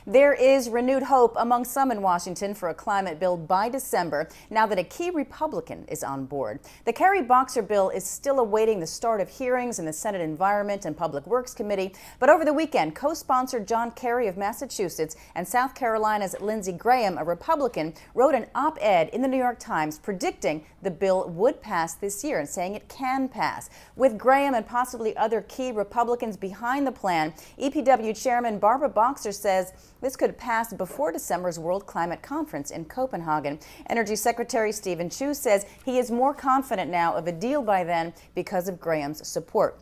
There is renewed hope among some in Washington for a climate bill by December, now that a key Republican is on board. The Kerry-Boxer bill is still awaiting the start of hearings in the Senate Environment and Public Works Committee, but over the weekend, co-sponsored John Kerry of Massachusetts and South Carolina's Lindsey Graham, a Republican, wrote an op-ed in the New York Times predicting the bill would pass this year and saying it can pass. With Graham and possibly other key Republicans behind the plan, EPW Chairman Barbara Boxer says this could pass before December's World Climate Conference in Copenhagen. Energy Secretary Steven Chu says he is more confident now of a deal by then because of Graham's support.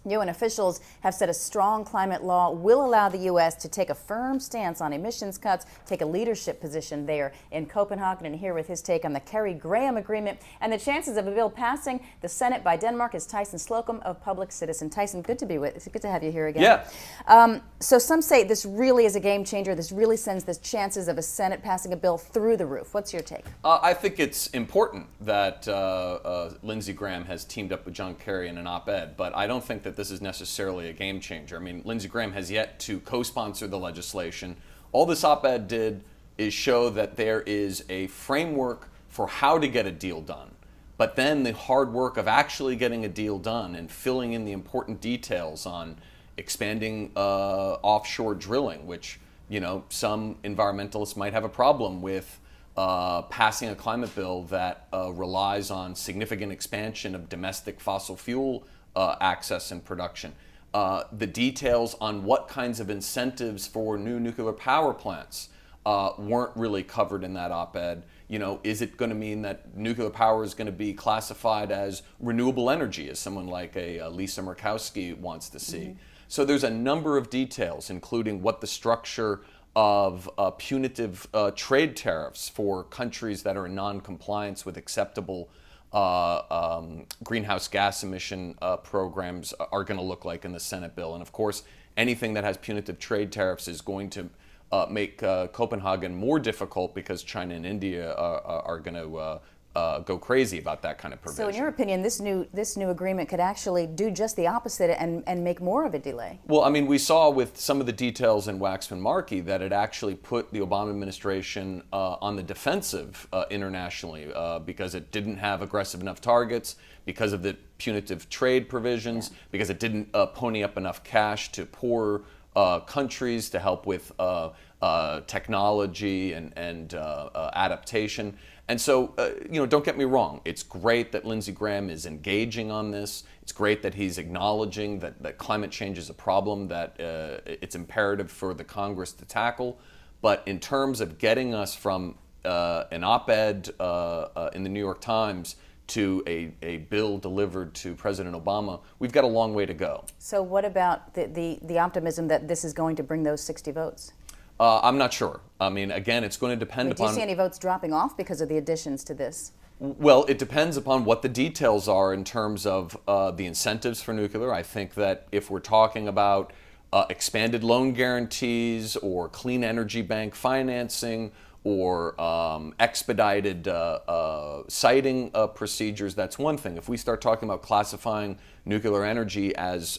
UN officials have said a strong climate law will allow the U.S. to take a firm stance on emissions cuts, take a leadership position there in Copenhagen. And here with his take on the Kerry-Graham agreement and the chances of a bill passing the Senate by Denmark is Tyson Slocum of Public Citizen. Tyson, good to have you here again. Yeah. So some say this really is a game changer. This really sends the chances of a Senate passing a bill through the roof. What's your take? I think it's important that Lindsey Graham has teamed up with John Kerry in an op-ed, but I don't think that this is necessarily a game changer. I mean, Lindsey Graham has yet to co-sponsor the legislation. All this op-ed did is show that there is a framework for how to get a deal done. But then the hard work of actually getting a deal done and filling in the important details on expanding offshore drilling, which, you know, some environmentalists might have a problem with passing a climate bill that relies on significant expansion of domestic fossil fuel access and production. The details on what kinds of incentives for new nuclear power plants weren't really covered in that op-ed. You know, is it going to mean that nuclear power is going to be classified as renewable energy, as someone like a Lisa Murkowski wants to see? Mm-hmm. So there's a number of details, including what the structure of punitive trade tariffs for countries that are in non-compliance with acceptable greenhouse gas emission programs are going to look like in the Senate bill. And of course, anything that has punitive trade tariffs is going to make Copenhagen more difficult because China and India are going to go crazy about that kind of provision. So in your opinion, this new agreement could actually do just the opposite and make more of a delay? Well, I mean, we saw with some of the details in Waxman-Markey that it actually put the Obama administration on the defensive internationally because it didn't have aggressive enough targets, because of the punitive trade provisions, because it didn't pony up enough cash to poor countries to help with technology and adaptation. And so, you know, don't get me wrong. It's great that Lindsey Graham is engaging on this. It's great that he's acknowledging that climate change is a problem that it's imperative for the Congress to tackle. But in terms of getting us from an op-ed in the New York Times to a bill delivered to President Obama, we've got a long way to go. So what about the optimism that this is going to bring those 60 votes? I'm not sure. I mean, again, it's going to depend upon... Do you see any votes dropping off because of the additions to this? Well, it depends upon what the details are in terms of the incentives for nuclear. I think that if we're talking about expanded loan guarantees or clean energy bank financing or expedited siting procedures, that's one thing. If we start talking about classifying nuclear energy as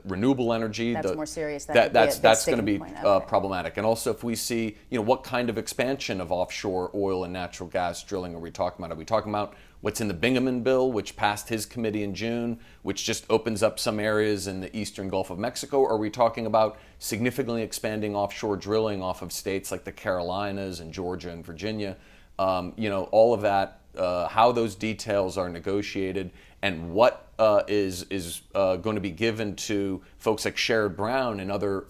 renewable energy, that's more serious. That's going to be problematic. And also, if we see, you know, what kind of expansion of offshore oil and natural gas drilling are we talking about? Are we talking about what's in the Bingaman bill, which passed his committee in June, which just opens up some areas in the eastern Gulf of Mexico? Or are we talking about significantly expanding offshore drilling off of states like the Carolinas and Georgia and Virginia? You know, all of that, how those details are negotiated and what is going to be given to folks like Sherrod Brown and other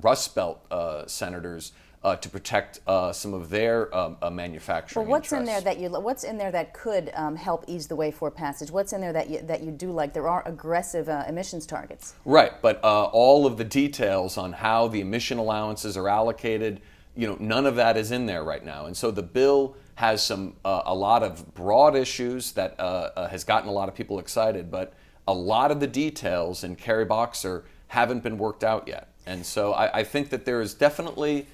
Rust Belt senators to protect some of their manufacturing interests. What's in there that could help ease the way for passage? What's in there that you do like? There are aggressive emissions targets. Right, but all of the details on how the emission allowances are allocated, you know, none of that is in there right now. And so the bill has some a lot of broad issues that has gotten a lot of people excited, but a lot of the details in Kerry-Boxer haven't been worked out yet. And so I think that there is definitely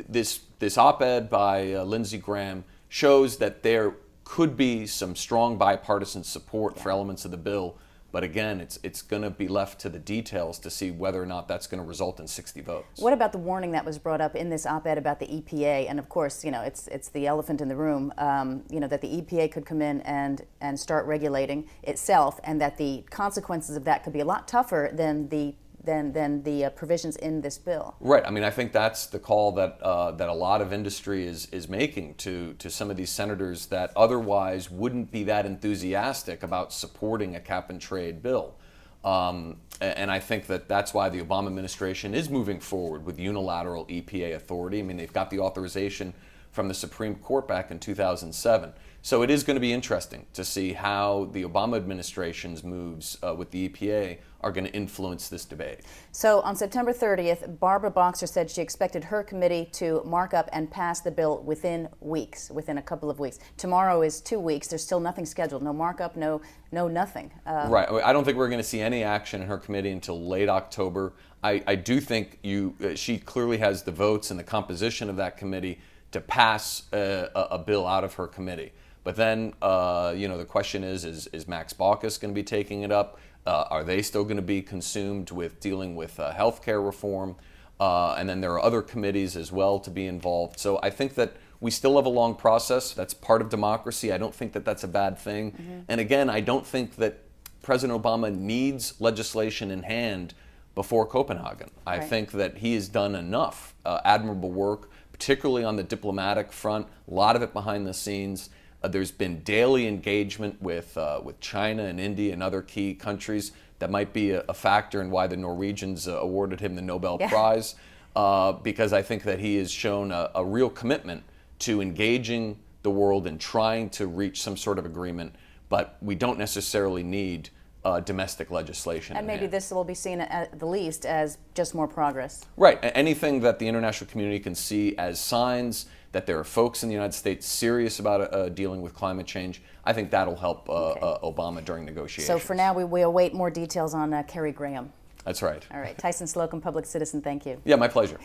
this op-ed by Lindsey Graham shows that there could be some strong bipartisan support for elements of the bill, But again, it's going to be left to the details to see whether or not that's going to result in 60 votes. What about the warning that was brought up in this op-ed about the EPA? And of course, it's the elephant in the room, that the EPA could come in and start regulating itself, and that the consequences of that could be a lot tougher than the provisions in this bill. Right. I mean, I think that's the call that that a lot of industry is making to some of these senators that otherwise wouldn't be that enthusiastic about supporting a cap-and-trade bill. And I think that that's why the Obama administration is moving forward with unilateral EPA authority. I mean, they've got the authorization from the Supreme Court back in 2007. So it is going to be interesting to see how the Obama administration's moves with the EPA are going to influence this debate. So on September 30th, Barbara Boxer said she expected her committee to mark up and pass the bill within a couple of weeks. Tomorrow is 2 weeks. There's still nothing scheduled. No markup, no nothing. Right. I don't think we're going to see any action in her committee until late October. I do think she clearly has the votes and the composition of that committee to pass a bill out of her committee. But then, the question is Max Baucus going to be taking it up? Are they still going to be consumed with dealing with health care reform? And then there are other committees as well to be involved. So I think that we still have a long process. That's part of democracy. I don't think that that's a bad thing. Mm-hmm. And again, I don't think that President Obama needs legislation in hand before Copenhagen. Right. I think that he has done enough admirable work, particularly on the diplomatic front, a lot of it behind the scenes. There's been daily engagement with China and India and other key countries that might be a factor in why the Norwegians awarded him the Nobel Prize, because I think that he has shown a real commitment to engaging the world and trying to reach some sort of agreement, but we don't necessarily need domestic legislation. And maybe this will be seen at the least as just more progress. Right. Anything that the international community can see as signs that there are folks in the United States serious about dealing with climate change, I think that'll help Obama during negotiations. So for now, we await more details on Kerry-Graham. That's right. All right. Tyson Slocum, Public Citizen, thank you. Yeah, my pleasure.